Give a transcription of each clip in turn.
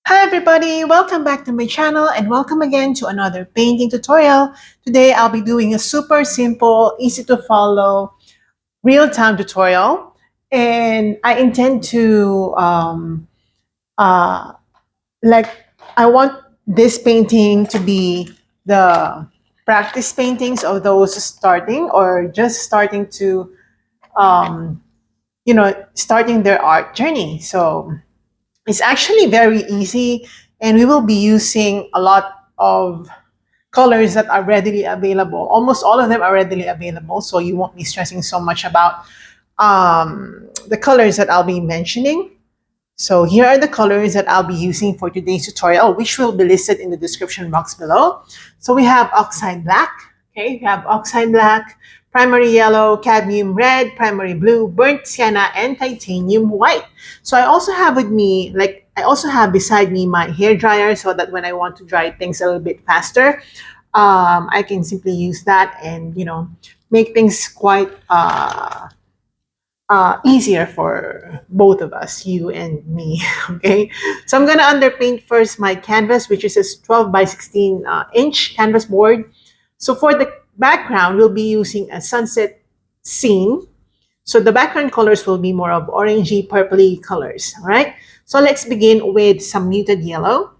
Hi everybody, welcome back to my channel and welcome again to another painting tutorial. Today I'll be doing a super simple, easy to follow, real-time tutorial, and I intend to uh, like I want this painting to be the practice paintings of those starting or just starting to um, starting their art journey. So it's actually very easy, and we will be using a lot of colors that are readily available. Almost all of them are readily available, so you won't be stressing so much about the colors that I'll be mentioning. So here are the colors that I'll be using for today's tutorial, which will be listed in the description box below. So we have Oxide Black, okay, we have Oxide Black, Primary Yellow, Cadmium Red, Primary Blue, Burnt Sienna, and Titanium White. So I also have with me, I also have beside me my hair dryer so that when I want to dry things a little bit faster, I can simply use that and, make things quite easier for both of us, you and me. Okay, so I'm gonna underpaint first my canvas, which is a 12 by 16 inch canvas board. So for the background, we'll be using a sunset scene. So the background colors will be more of orangey, purpley colors. All right. So let's begin with some muted yellow.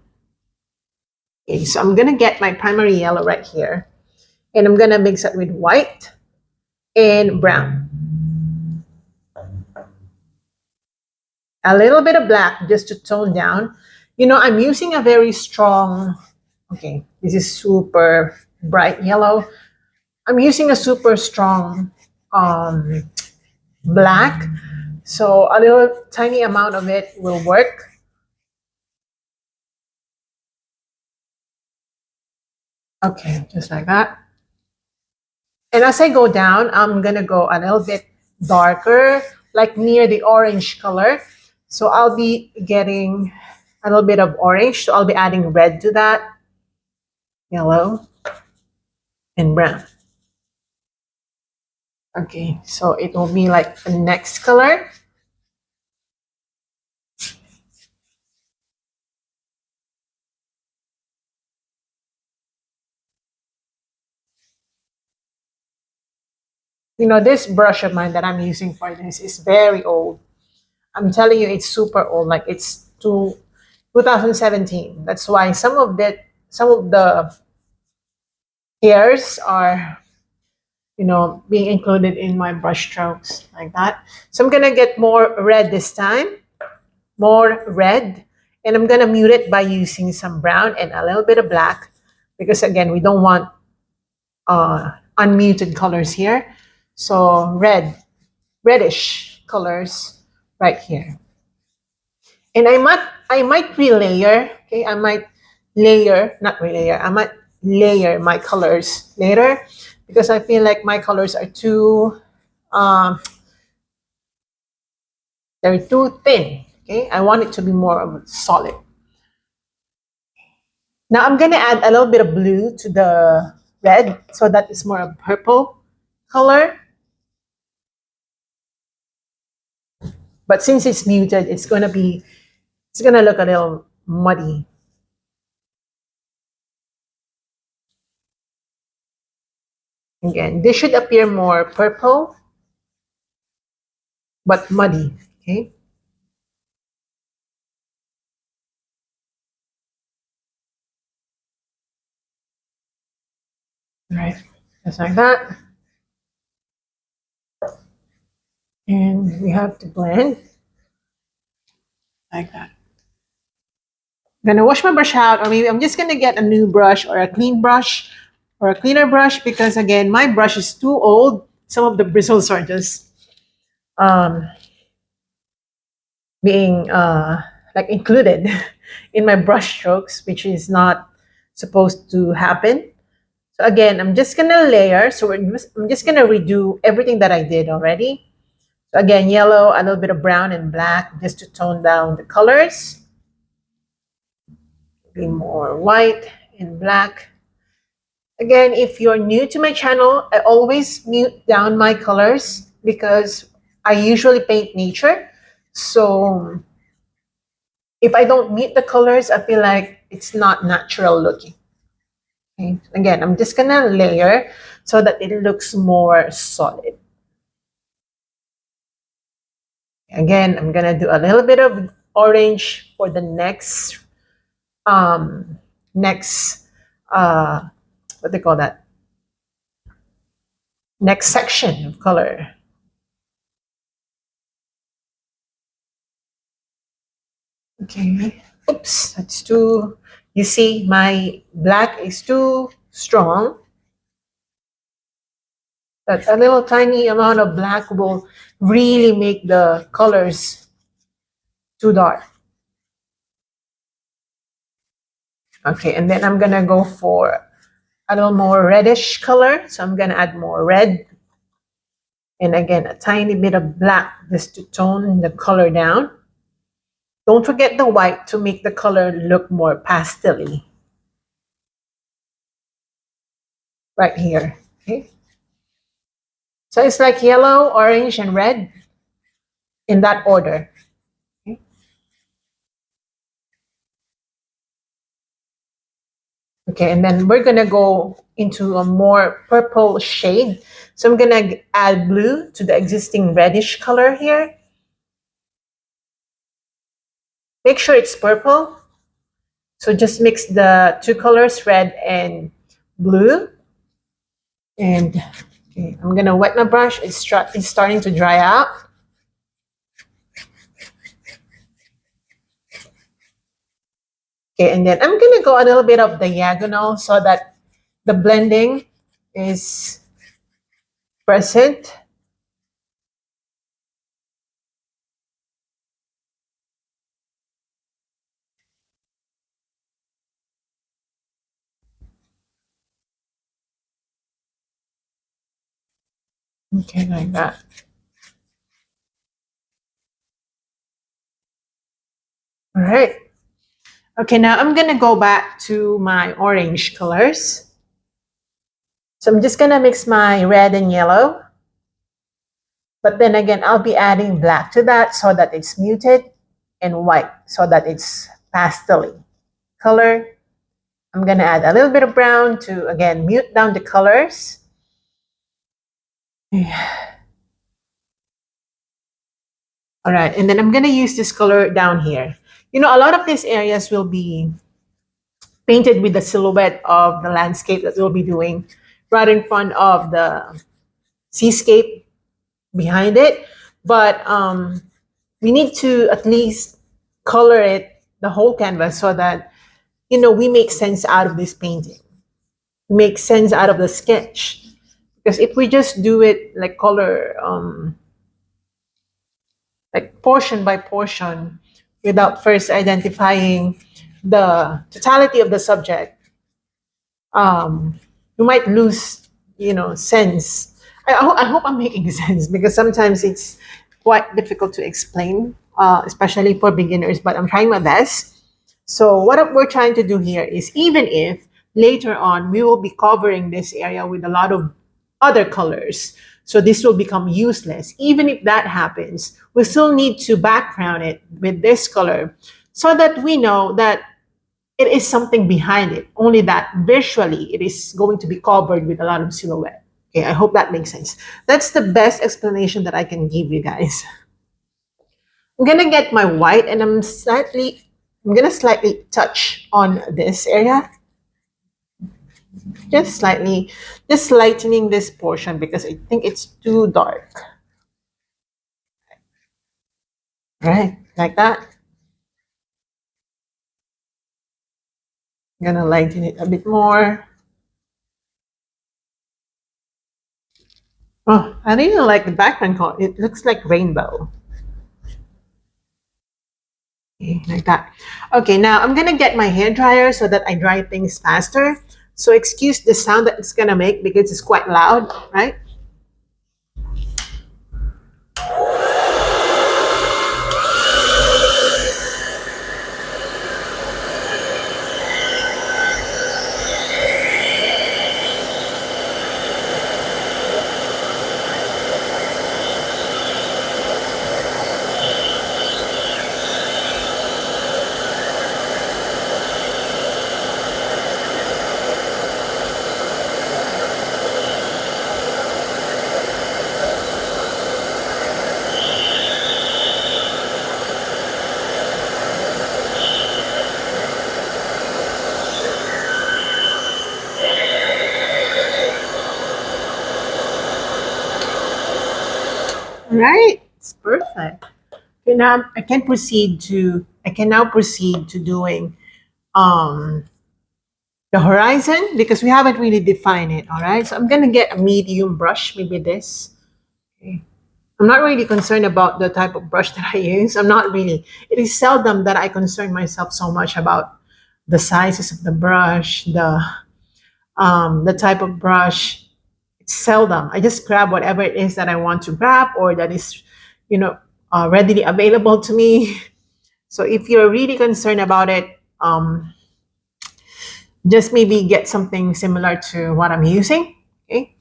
Okay, so I'm gonna get my primary yellow right here, and I'm gonna mix it with white and brown. A little bit of black just to tone down. I'm using a very strong, okay, this is super bright yellow. I'm using a super strong black. So a little tiny amount of it will work. Okay, just like that. And as I go down, I'm gonna go a little bit darker, like near the orange color. So I'll be getting a little bit of orange. So I'll be adding red to that, yellow, and brown. Okay, so it will be like the next color. This brush of mine that I'm using for this is very old. I'm telling you, it's super old. Like it's 2017. That's why some of the hairs are, being included in my brush strokes like that. So I'm gonna get more red this time, more red, and I'm gonna mute it by using some brown and a little bit of black, because again, we don't want unmuted colors here. So reddish colors right here. And I might relayer, okay? I might layer, not relayer, I might layer my colors later because I feel like my colors are um, they're too thin, okay? I want it to be more of a solid. Now I'm gonna add a little bit of blue to the red so that it's more of purple color. But since it's muted, it's gonna look a little muddy. Again, this should appear more purple, but muddy, okay? All right, just like that. And we have to blend like that. I'm gonna wash my brush out, or maybe I'm just gonna get a new brush or a clean brush or a cleaner brush because again, my brush is too old. Some of the bristles are just um, being like included in my brush strokes, which is not supposed to happen. So again, I'm just gonna layer. So I'm just gonna redo everything that I did already. So again, yellow, a little bit of brown and black just to tone down the colors. Be more white and black. Again, if you're new to my channel, I always mute down my colors because I usually paint nature. So If I don't meet the colors, I feel like it's not natural looking. Okay. Again, I'm just gonna layer so that it looks more solid. Again, I'm gonna do a little bit of orange for the um next what they call that, next section of color. Okay. Oops, that's too, you see, my black is too strong. That a little tiny amount of black will really make the colors too dark. Okay, and then I'm gonna go for a little more reddish color. So I'm gonna add more red. And again, a tiny bit of black just to tone the color down. Don't forget the white to make the color look more pastel-y. Right here, okay? So it's like yellow, orange, and red in that order. Okay, okay, and then we're gonna go into a more purple shade. So I'm gonna add blue to the existing reddish color here. Make sure it's purple. So just mix the two colors, red and blue. And okay, I'm gonna wet my brush. It's starting to dry out. Okay, and then I'm gonna go a little bit of diagonal so that the blending is present. Okay, like that. All right. Okay, now I'm gonna go back to my orange colors. So I'm just gonna mix my red and yellow. But then again, I'll be adding black to that so that it's muted, and white so that it's pastel color. I'm gonna add a little bit of brown to, again, mute down the colors. All right, and then I'm gonna use this color down here. You know, a lot of these areas will be painted with the silhouette of the landscape that we'll be doing right in front of the seascape behind it. But we need to at least color it, the whole canvas, so that, you know, we make sense out of this painting, make sense out of the sketch. Because if we just do it like color, like portion by portion, without first identifying the totality of the subject, you might lose, you know, sense. I hope I'm making sense, because sometimes it's quite difficult to explain, especially for beginners, but I'm trying my best. So what we're trying to do here is, even if later on we will be covering this area with a lot of other colors, so this will become useless. Even if that happens, we still need to background it with this color so that we know that it is something behind it, only that visually it is going to be covered with a lot of silhouette. Okay, I hope that makes sense. That's the best explanation that I can give you guys. I'm gonna get my white, and I'm gonna slightly touch on this area. Just slightly, just lightening this portion because I think it's too dark. Right, like that. I'm gonna lighten it a bit more. Oh, I really like the background color. It looks like rainbow. Okay, like that. Okay, now I'm gonna get my hair dryer so that I dry things faster. So excuse the sound that it's gonna make because it's quite loud, right? right, it's perfect. Okay, now I can now proceed to doing um the horizon because we haven't really defined it. All right, so I'm gonna get a medium brush, maybe this. Okay. I'm not really concerned about the type of brush that I use. I'm not really. It is seldom that I concern myself so much about the sizes of the brush, the type of brush. It's seldom. I just grab whatever it is that I want to grab or that is, you know, readily available to me. So if you're really concerned about it, just maybe get something similar to what I'm using. Okay.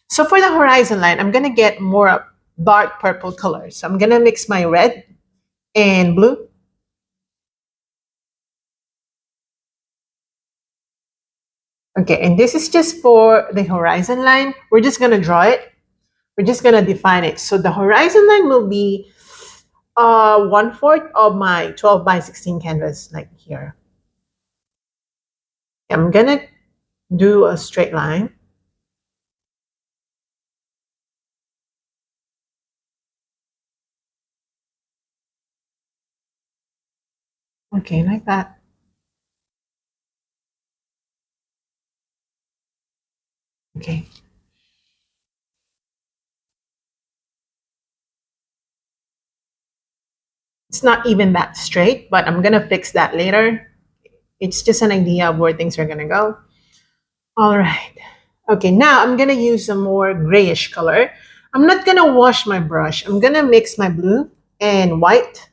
So for the horizon line, I'm gonna get more dark purple colors. So I'm gonna mix my red and blue. Okay, and this is just for the horizon line. We're just gonna draw it. We're just gonna define it. So the horizon line will be 1/4 of my 12 by 16 canvas, like here. I'm gonna do a straight line. Okay, like that. Okay. It's not even that straight, but I'm gonna fix that later. It's just an idea of where things are gonna go. All right. Okay, now I'm gonna use a more grayish color. I'm not gonna wash my brush. I'm gonna mix my blue and white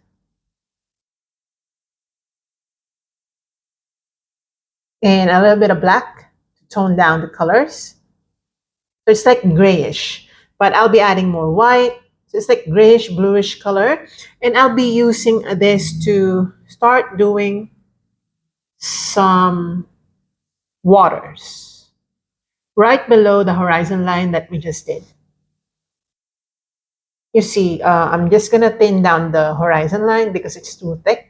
and a little bit of black to tone down the colors. So it's like grayish, but I'll be adding more white. So it's like grayish, bluish color. And I'll be using this to start doing some waters right below the horizon line that we just did. You see, I'm just going to thin down the horizon line because it's too thick.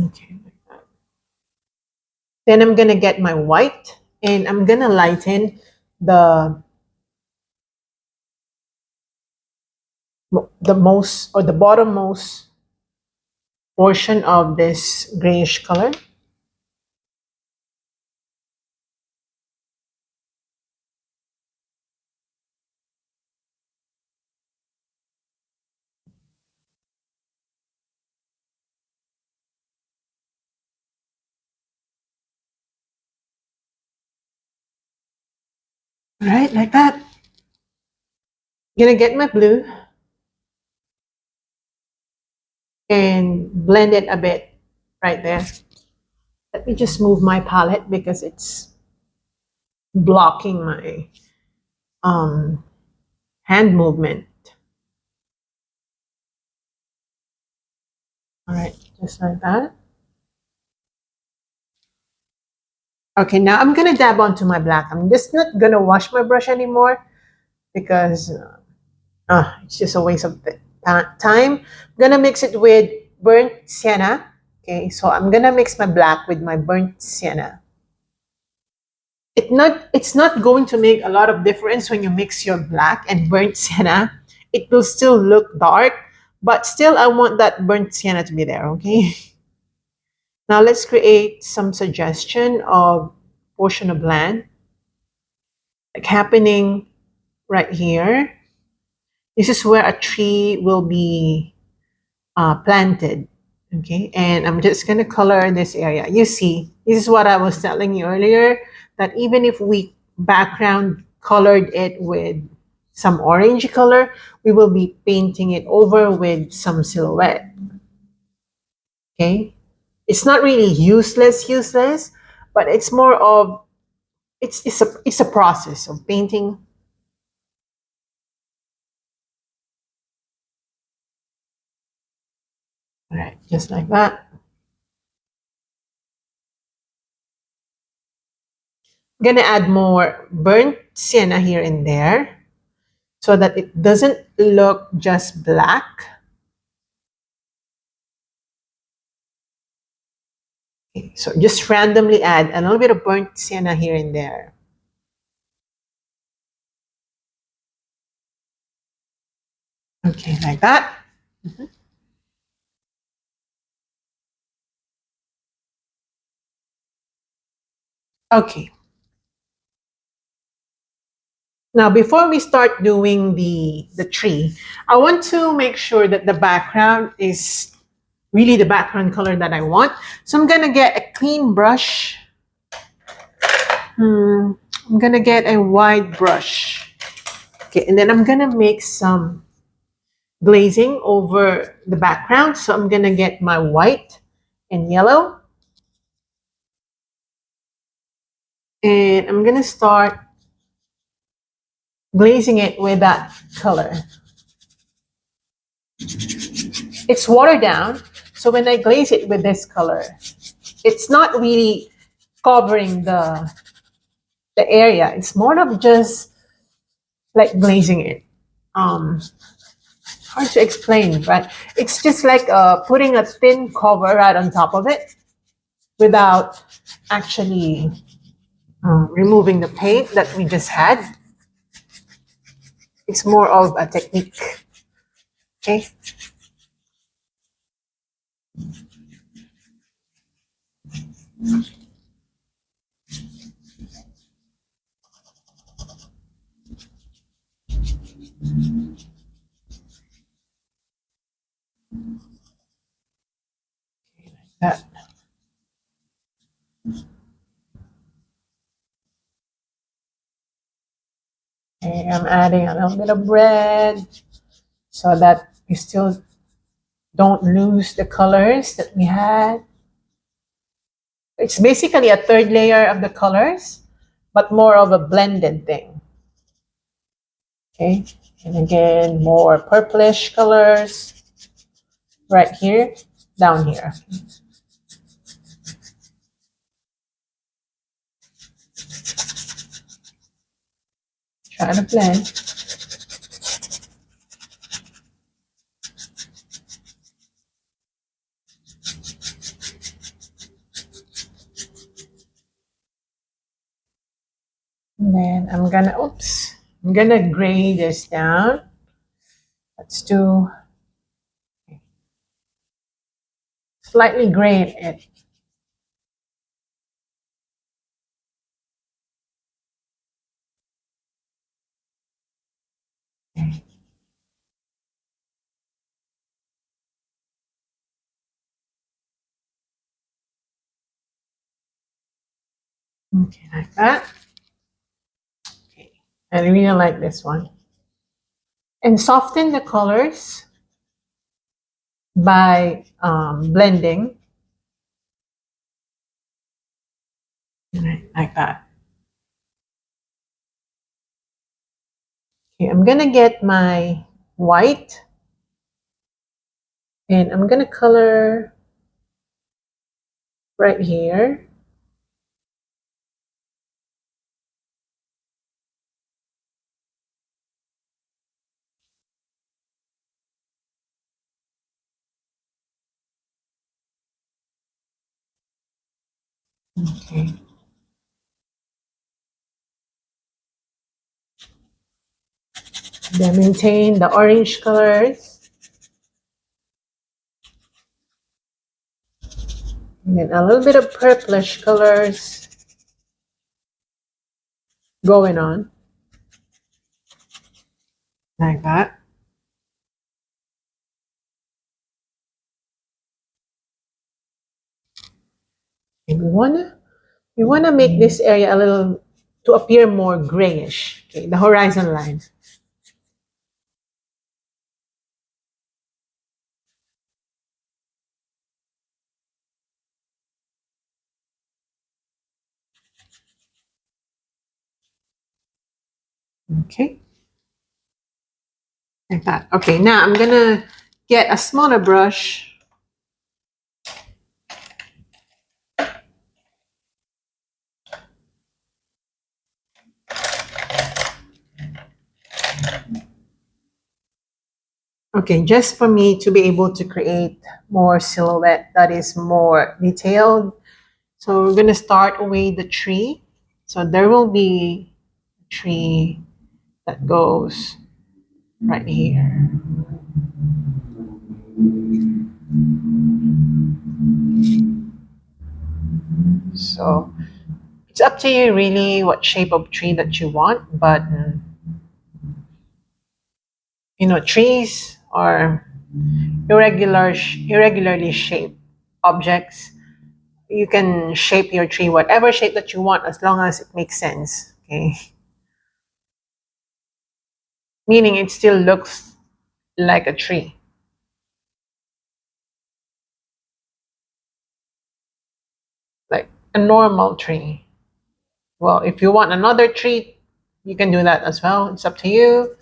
Okay, like that. Then I'm going to get my white and I'm going to lighten the most or the bottommost portion of this grayish color. Right, like that. Gonna get my blue and blend it a bit right there. Let me just move my palette because it's blocking my um, hand movement. All right, just like that. Okay, now I'm gonna dab onto my black. I'm just not gonna wash my brush anymore because it's just a waste of time. I'm gonna mix it with burnt sienna. Okay, so I'm gonna mix my black with my burnt sienna. It's not going to make a lot of difference when you mix your black and burnt sienna. It will still look dark, but still I want that burnt sienna to be there, okay? Now let's create some suggestion of portion of land like happening right here. This is where a tree will be planted, okay? And I'm just gonna color this area. You see, this is what I was telling you earlier, that even if we background colored it with some orange color, we will be painting it over with some silhouette, okay? It's not really useless, but it's more of, it's a process of painting. All right, just like that. I'm gonna add more burnt sienna here and there so that it doesn't look just black. Okay, so just randomly add a little bit of burnt sienna here and there. Okay, like that. Mhm. Okay. Now, before we start doing the tree, I want to make sure that the background is really the background color that I want. So I'm gonna get a clean brush. I'm gonna get a wide brush. Okay, and then I'm gonna make some glazing over the background. So I'm gonna get my white and yellow. And I'm gonna start glazing it with that color. It's watered down, so when I glaze it with this color, it's not really covering the area. It's more of just like glazing it. Hard to explain, but it's just like putting a thin cover right on top of it without actually removing the paint that we just had. It's more of a technique. Okay. That. Okay, I'm adding a little bit of red so that we still don't lose the colors that we had. It's basically a third layer of the colors, but more of a blended thing. Okay, and again, more purplish colors right here, down here. Try to blend. And then I'm gonna gray this down. Let's do slightly gray it. Okay, like that. Okay, I really like this one. And soften the colors by blending. Like that. Okay, I'm gonna get my white and I'm gonna color right here. Okay. Then maintain the orange colors. And then a little bit of purplish colors going on. Like that. And we wanna make this area a little to appear more grayish. Okay, the horizon line. Okay. Like that. Okay, now I'm gonna get a smaller brush. Okay, just for me to be able to create more silhouette that is more detailed. So we're gonna start away the tree. So there will be a tree that goes right here. So it's up to you really what shape of tree that you want, but trees are irregularly shaped objects. You can shape your tree whatever shape that you want as long as it makes sense. Okay, meaning it still looks like a tree, like a normal tree. Well, if you want another tree, you can do that as well. It's up to you.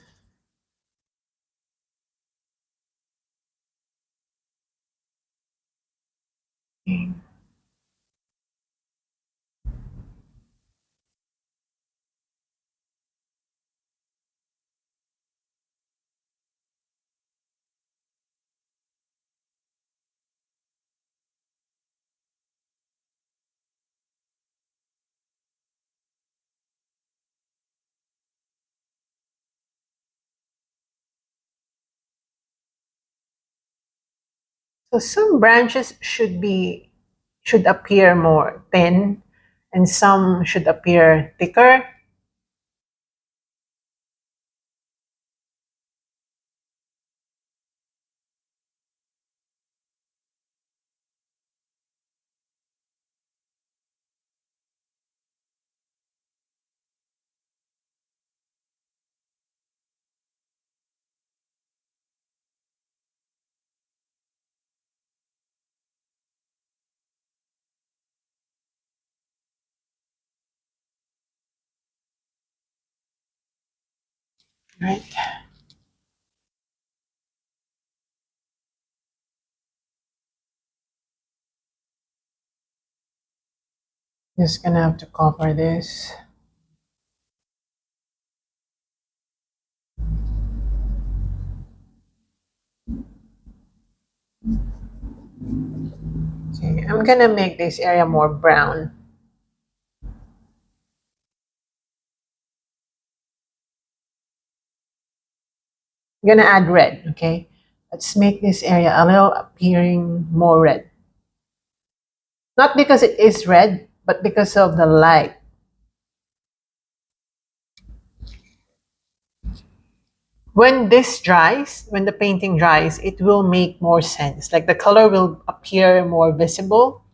So some branches should appear more thin, and some should appear thicker. Right. Just gonna have to cover this. Okay, I'm gonna make this area more brown. I'm gonna add red. Okay, let's make this area a little appearing more red. Not because it is red, but because of the light. When this dries, when the painting dries, it will make more sense. Like the color will appear more visible.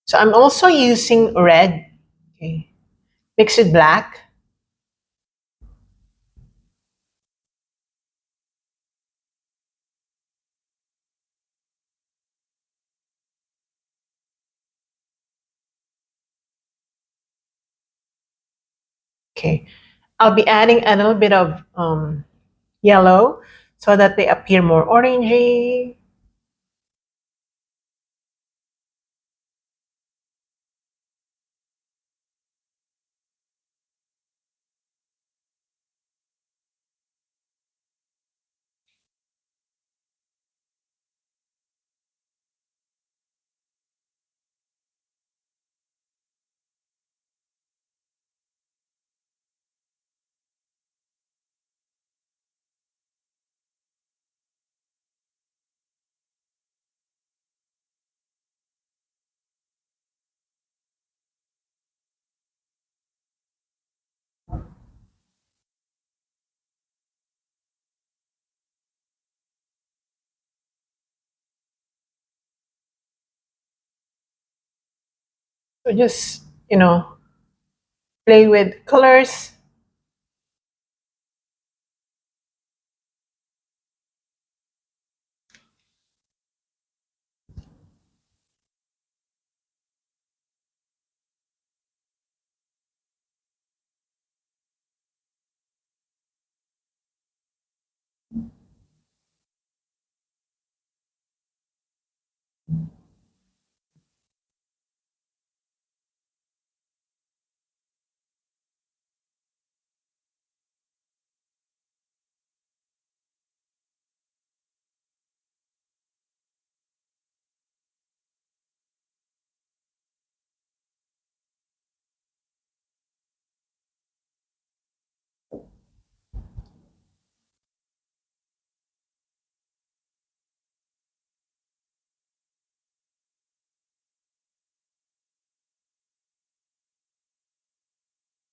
So I'm also using red, okay, mix with black. Okay, I'll be adding a little bit of yellow so that they appear more orangey. So just, play with colors.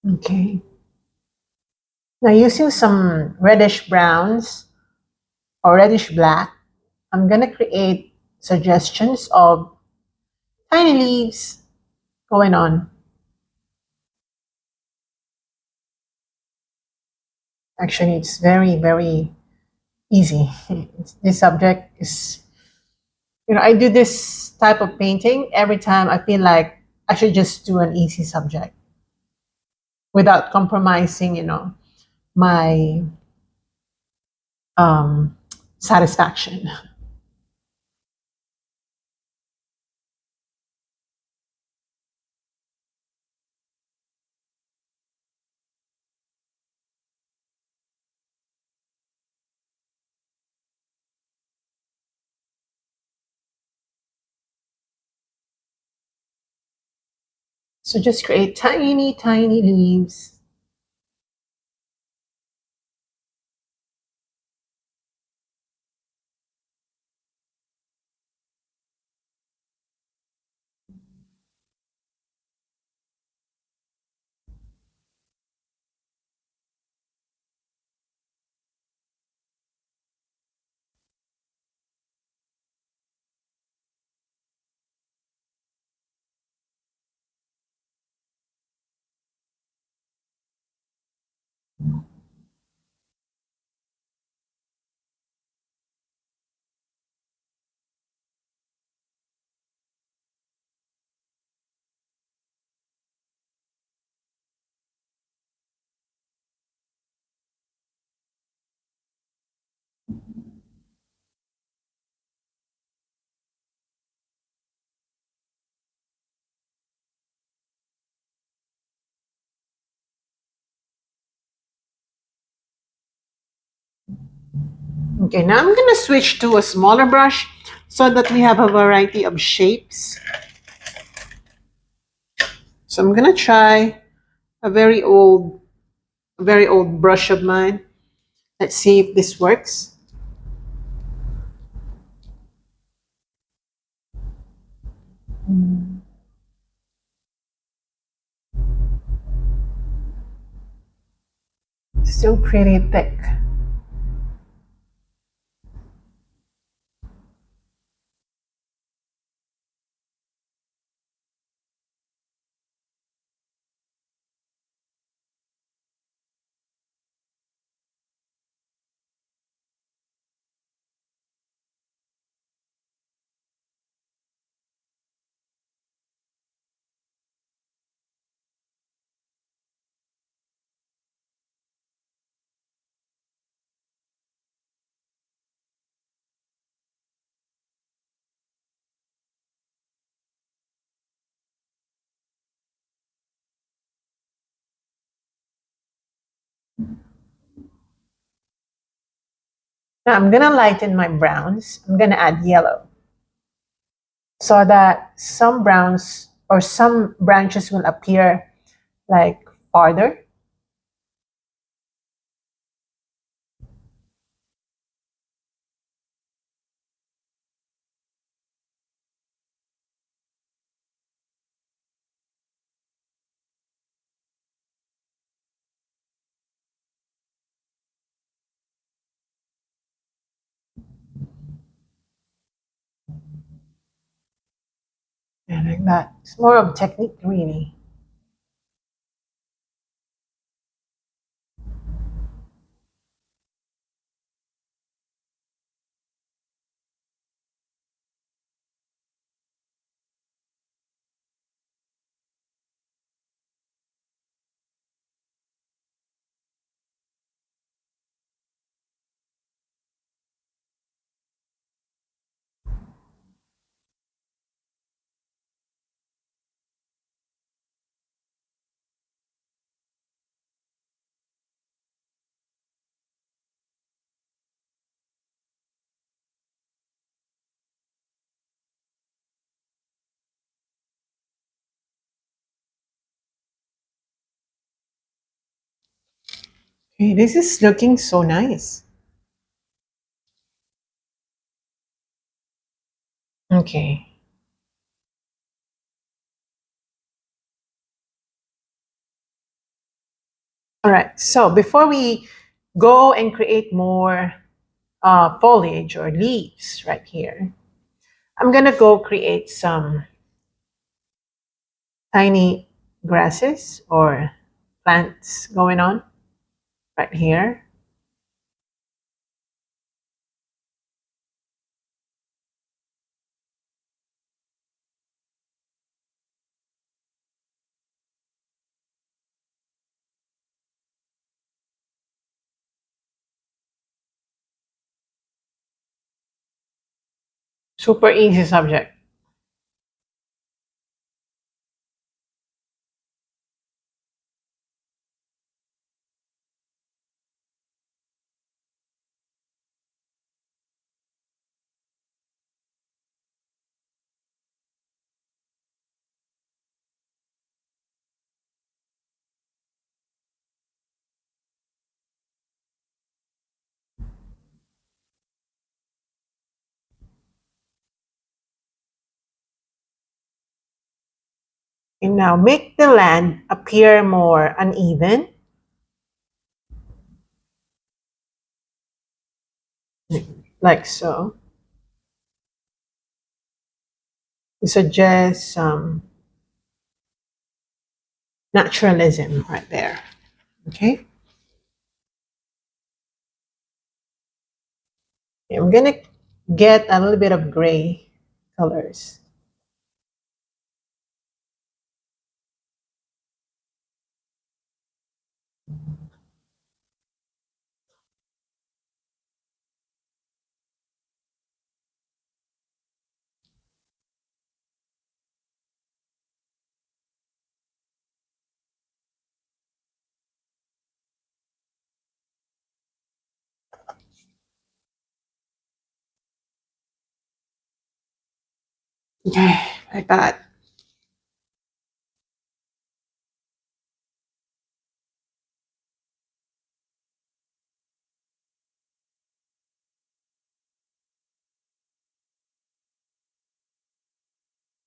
Okay. Now using some reddish browns or reddish black, I'm gonna create suggestions of tiny leaves going on. Actually, it's very, very easy. This subject is, I do this type of painting every time I feel like I should just do an easy subject without compromising, my um, satisfaction. So just create tiny, tiny leaves. Okay, now I'm gonna switch to a smaller brush so that we have a variety of shapes. So I'm gonna try a very old brush of mine. Let's see if this works. Still pretty thick. Now I'm gonna lighten my browns. I'm gonna add yellow so that some browns or some branches will appear like farther. And like that. It's more of technique really. Okay, this is looking so nice. Okay. All right, so before we go and create more foliage or leaves right here, I'm gonna go create some tiny grasses or plants going on right here. Super easy subject. And now make the land appear more uneven, like so. We suggest some naturalism right there. Okay. Okay, I'm gonna get a little bit of gray colors. Okay, like that.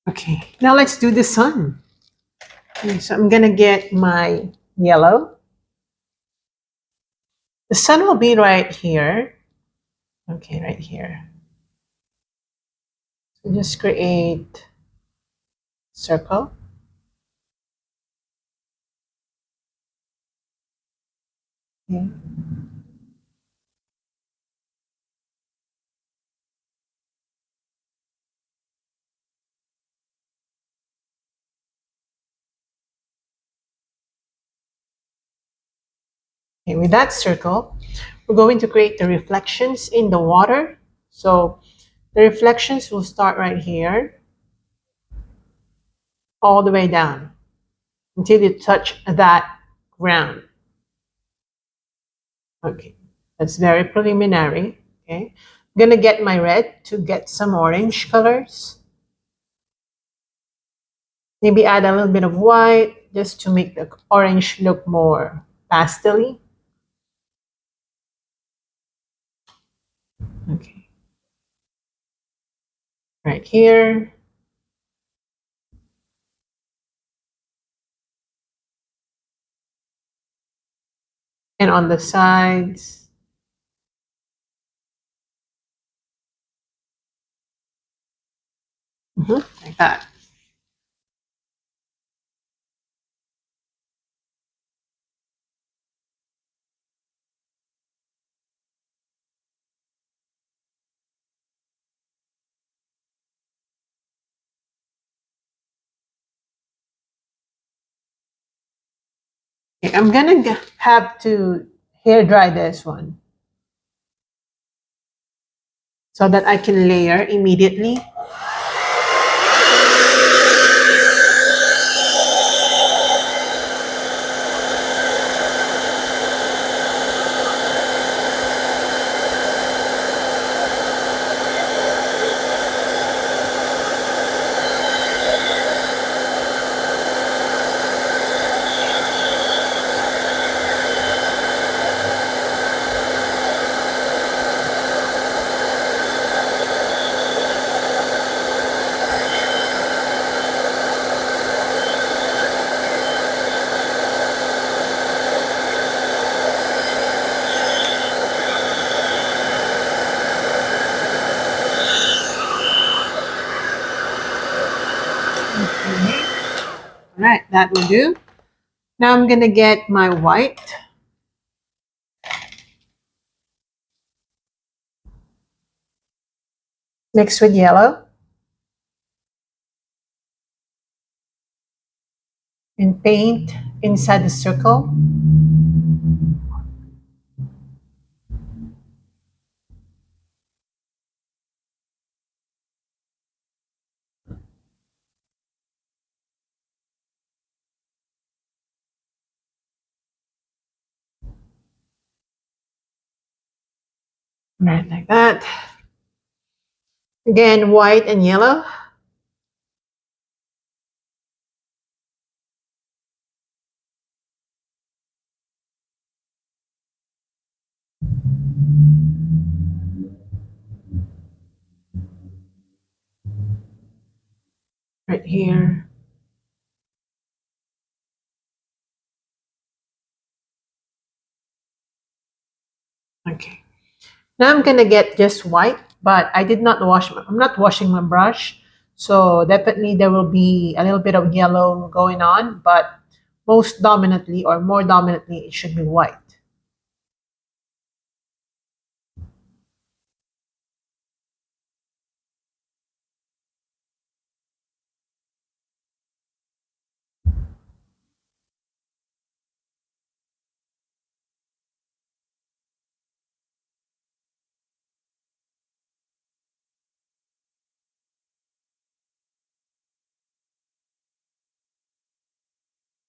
Okay, now let's do the sun. Okay, so I'm gonna get my yellow. The sun will be right here. Okay, right here. So just create circle. Okay. Okay, with that circle, we're going to create the reflections in the water. So the reflections will start right here, all the way down until you touch that ground. Okay, that's very preliminary. Okay, I'm gonna get my red to get some orange colors. Maybe add a little bit of white just to make the orange look more pastel-y. Okay, right here. And on the sides. Like that. Okay, I'm gonna have to hair dry this one so that I can layer immediately. All right, that will do. Now I'm gonna get my white. Mixed with yellow. And paint inside the circle. Right, like that. Again, white and yellow. Right here. Okay. Now I'm gonna get just white, but I did not wash. I'm not washing my brush, so definitely there will be a little bit of yellow going on, but most dominantly or more dominantly, it should be white.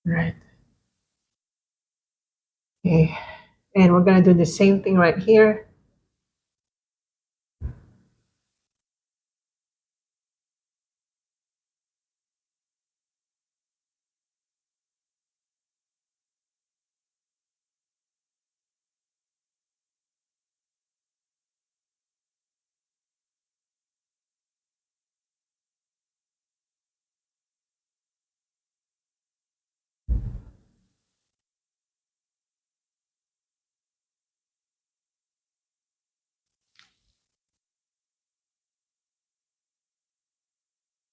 Right. Okay. And we're gonna do the same thing right here.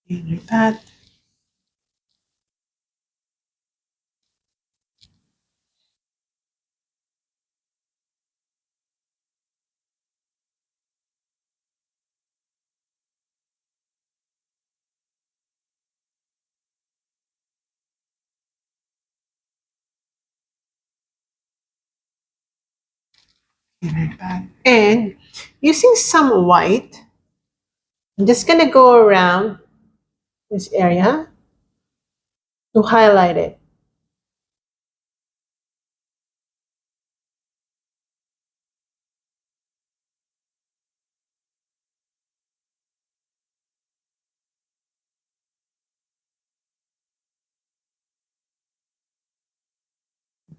And like that. And like that. And using some white, I'm just gonna go around this area to highlight it.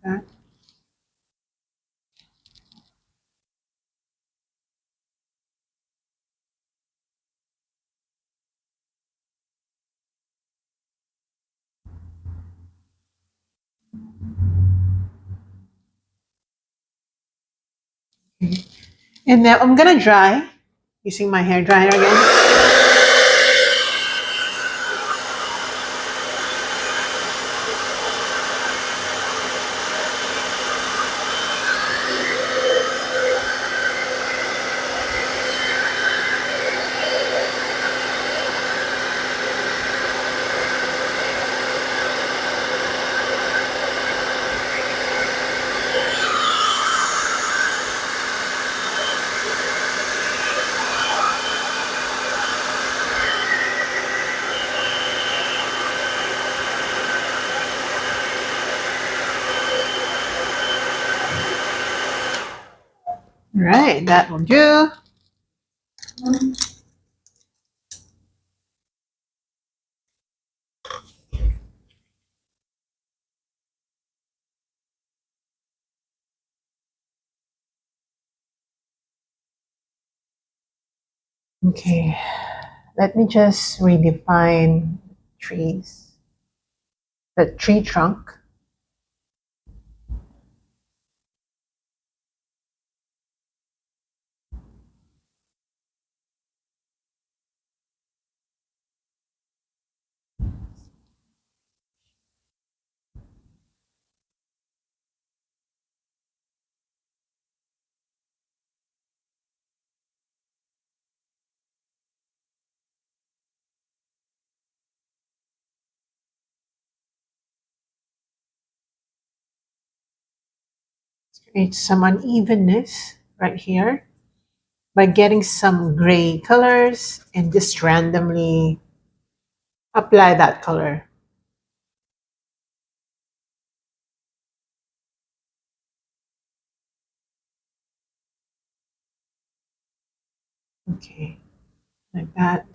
Okay. And now I'm gonna dry using my hair dryer again. Right, that will do. Okay, let me just redefine trees. The tree trunk. Create some unevenness right here by getting some gray colors and just randomly apply that color. Okay, like that.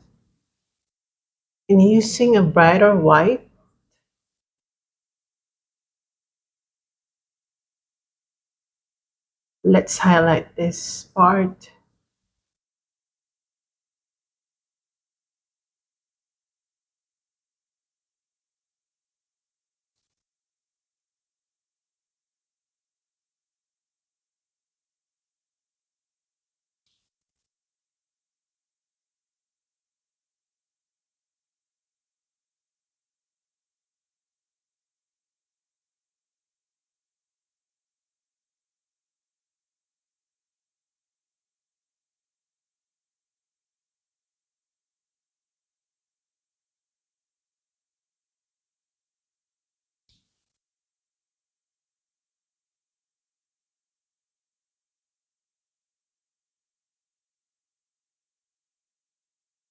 And using a brighter white, let's highlight this part.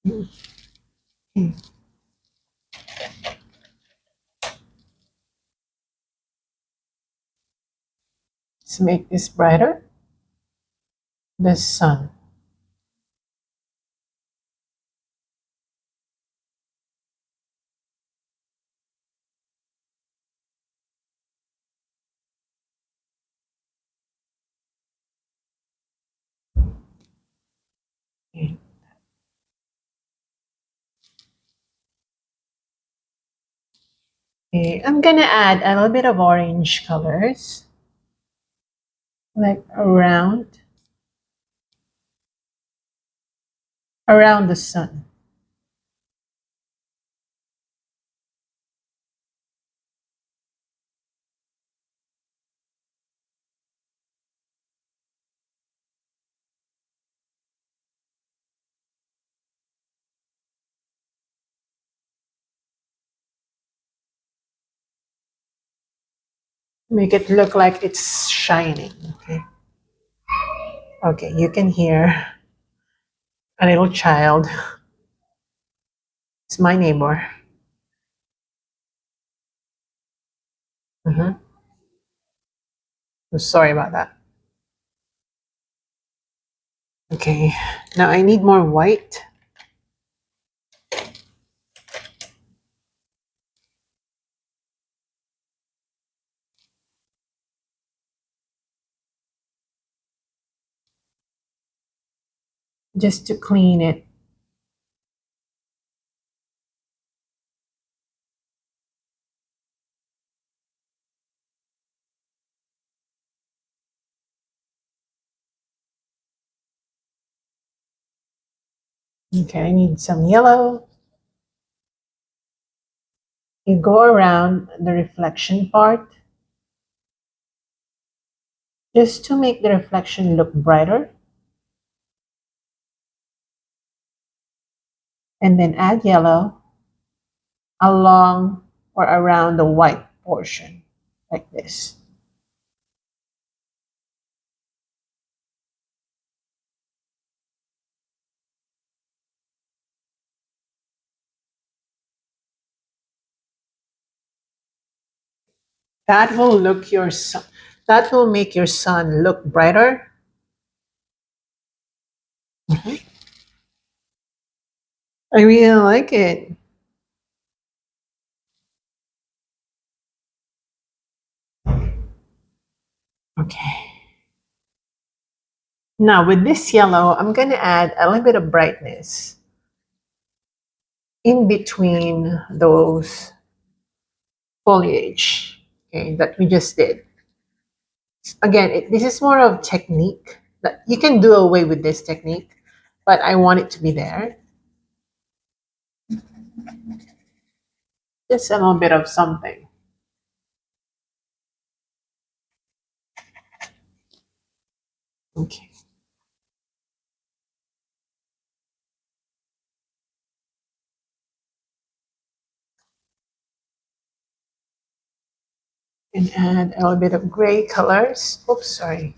Okay, let's make this brighter. The sun. Okay. Okay, I'm gonna add a little bit of orange colors, like around the sun. Make it look like it's shining. Okay. Okay, you can hear a little child. It's my neighbor. I'm sorry about that. Okay, now I need more white. Just to clean it. Okay, I need some yellow. You go around the reflection part just to make the reflection look brighter, and then add yellow along or around the white portion, like this. That will look your sun. That will make your sun look brighter. Mhm. I really like it. Okay. Now with this yellow, I'm going to add a little bit of brightness in between those foliage, okay, that we just did. Again, this is more of technique. That you can do away with this technique, but I want it to be there. Just a little bit of something. Okay. And add a little bit of gray colors. Oops, sorry.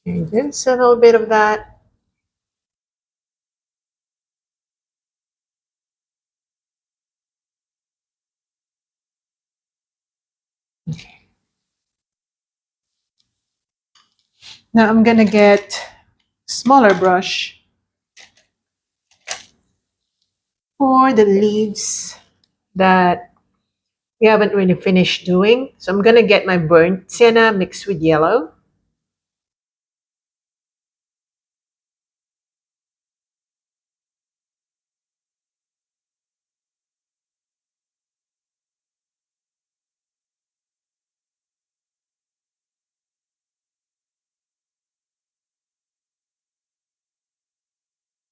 Okay, just a little bit of that. Okay. Now I'm gonna get smaller brush for the leaves that we haven't really finished doing. So I'm gonna get my burnt sienna mixed with yellow.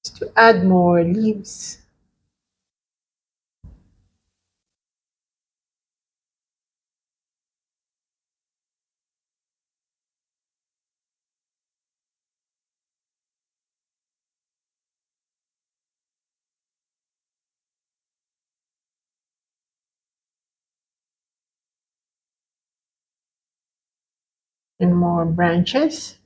Just to add more leaves. And more branches.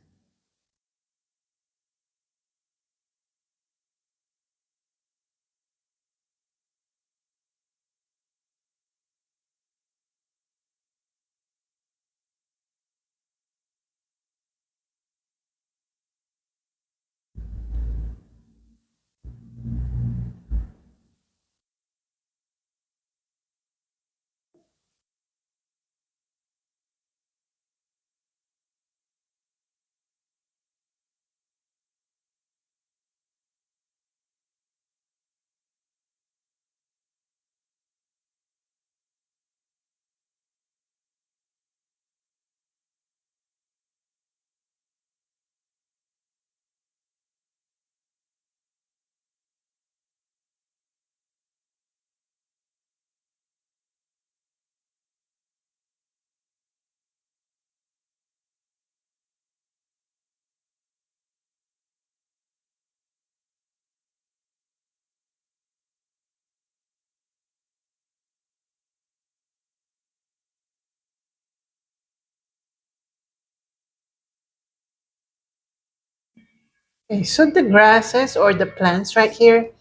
Okay, so the grasses or the plants right here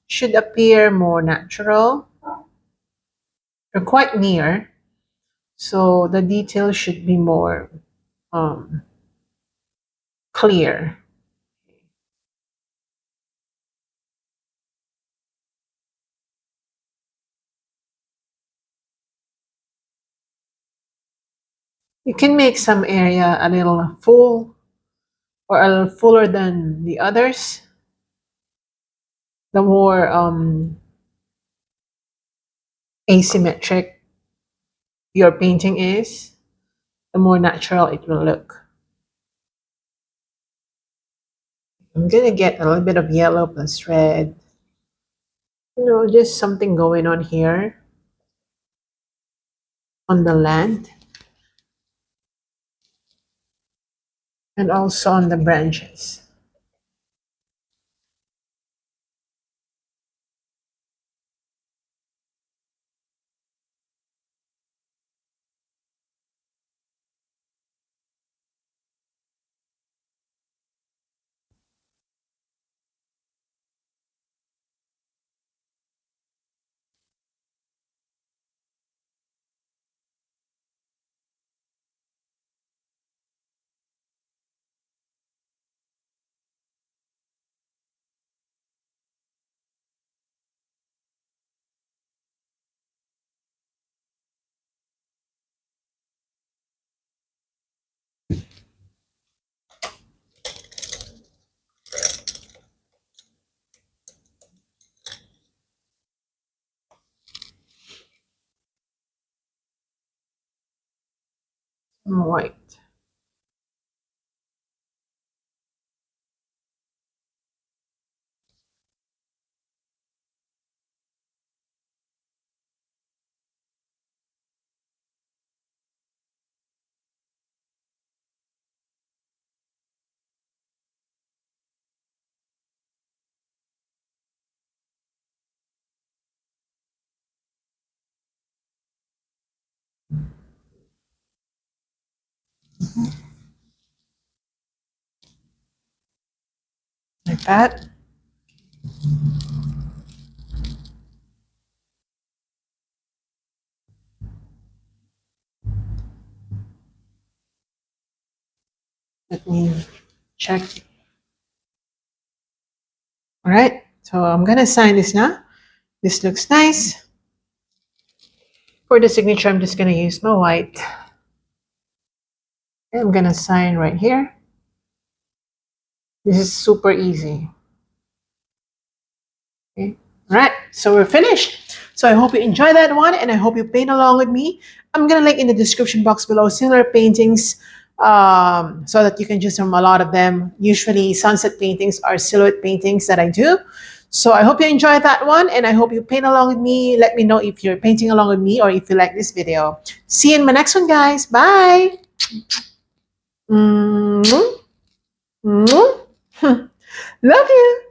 should appear more natural. They're quite near, so the details should be more um, clear. You can make some area a little full or a little fuller than the others. The more asymmetric your painting is, the more natural it will look. I'm gonna get a little bit of yellow plus red. Just something going on here on the land and also on the branches. White. Like that. Let me check. All right, so I'm gonna sign this now. This looks nice. For the signature, I'm just gonna use my white. And I'm gonna sign right here. This is super easy. Okay. All right, so we're finished. So I hope you enjoy that one, and I hope you paint along with me. I'm gonna link in the description box below similar paintings, so that you can choose from a lot of them. Usually, sunset paintings are silhouette paintings that I do. So I hope you enjoy that one, and I hope you paint along with me. Let me know if you're painting along with me or if you like this video. See you in my next one, guys. Bye. Mwah. Mwah. Love you.